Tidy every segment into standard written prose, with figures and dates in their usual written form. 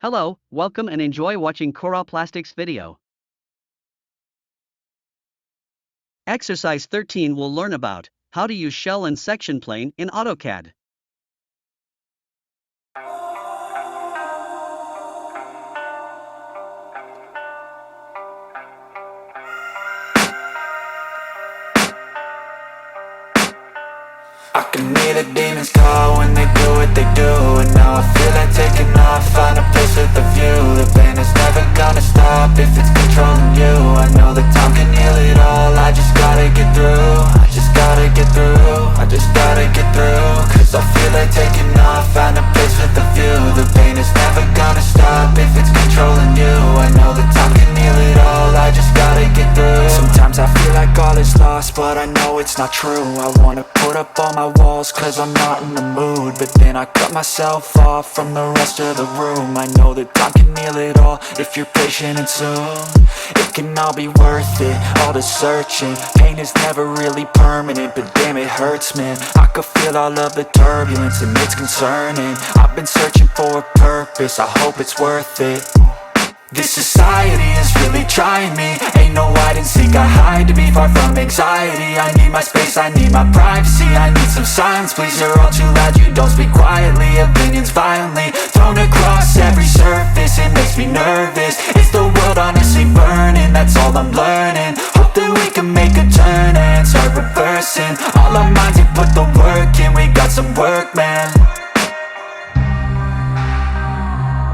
Hello, welcome and enjoy watching Coral Plastics video. Exercise 13 will learn about how to use shell and section plane in AutoCAD. I can hear the demons call when they do what they do. And now I feel like taking off, find a place with a view. The pain is never gonna stop if it's controlling you. I know that time can heal it all, I just gotta get through. I just gotta get through, I just gotta get through. Cause I feel like taking off, find a place with a view. The pain is never gonna stop if it's controlling you. I know that time can heal it all, I just gotta get through. Sometimes I feel like all is lost, but I know it's not true. I wanna put up all my walls cause I'm not in the mood, but then I cut myself off from the rest of the room. I know that time can heal it all if you're patient and soon it can all be worth it, all the searching. Pain is never really permanent, but damn it hurts, man. I could feel all of the turbulence and it's concerning. I've been searching for a purpose, I hope it's worth it. This society is really trying me. Ain't no hide and seek, I hide to be far from anxiety. I need my space, I need my privacy. I need some silence, please, you're all too loud. You don't speak quietly, opinions violently thrown across every surface. It makes me nervous, it's the world honestly burning. That's all I'm learning, hope that we can make a turn and start reversing. All our minds have put the work in, we got some work, man.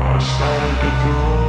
I started to grow.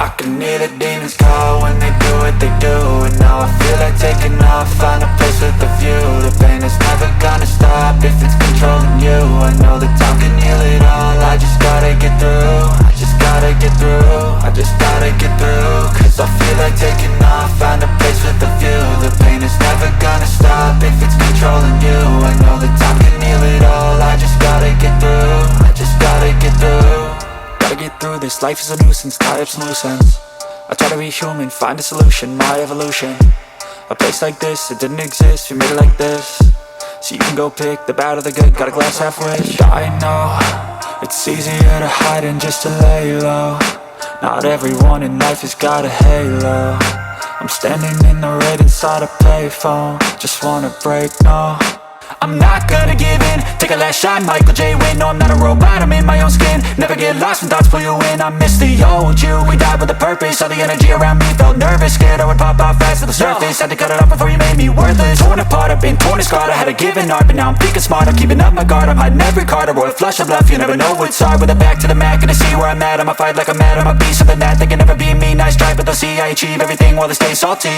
I can hear the demons call when they do what they do. And now I feel like taking off, find a place with a view. The pain is never gonna stop if it's controlling you. I know that time can heal it all, I just gotta get through. I just gotta get through, I just gotta get through. Cause I feel like taking off, find a place with a view. The pain is never gonna stop if it's controlling you. I know that time can heal it all, I just gotta get through. I just gotta get through. Gotta get through this, life is a nuisance, tie up some loose ends. I try to be human, find a solution, my evolution. A place like this, it didn't exist, we made it like this. So you can go pick the bad or the good, got a glass halfway. I know, it's easier to hide than just to lay low. Not everyone in life has got a halo. I'm standing in the red inside a payphone, just wanna break, no. I'm not gonna give in, take a last shot, Michael J. Win. No, I'm not a robot, I'm in my own skin. Never get lost when thoughts pull you in. I miss the old you, we died with a purpose. All the energy around me felt nervous, scared I would pop off fast to the surface. Had to cut it off before you made me worthless. Torn apart, I've been torn and scarred. I had a given art, but now I'm thinking smart. I'm keeping up my guard, I'm hiding every card. A royal flush of love, you never know what's hard. With a back to the mat, gonna see where I'm at. I'ma fight like I'm mad, I'm a beast of the net. They can never be me, nice try, but they'll see I achieve everything while they stay salty.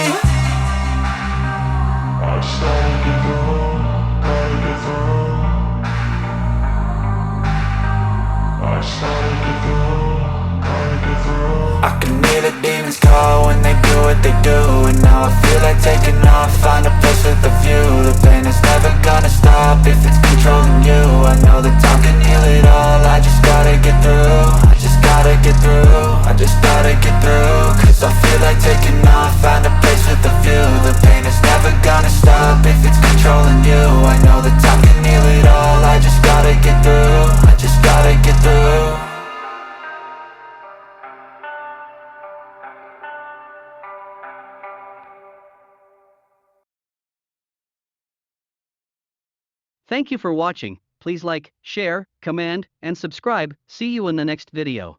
I started to grow. I can hear the demons call when they do what they do. And now I feel like taking off, find a place with a view. The pain is never gonna stop if it's controlling you. I know that time can heal it all, I just gotta get through. I just gotta get through, I just gotta get through. Cause I feel like taking off, find a place with a view. The pain is never gonna stop if it's controlling you. I know that time can heal it all, I just gotta get through. I just gotta get through. Thank you for watching. Please like, share, comment, and subscribe. See you in the next video.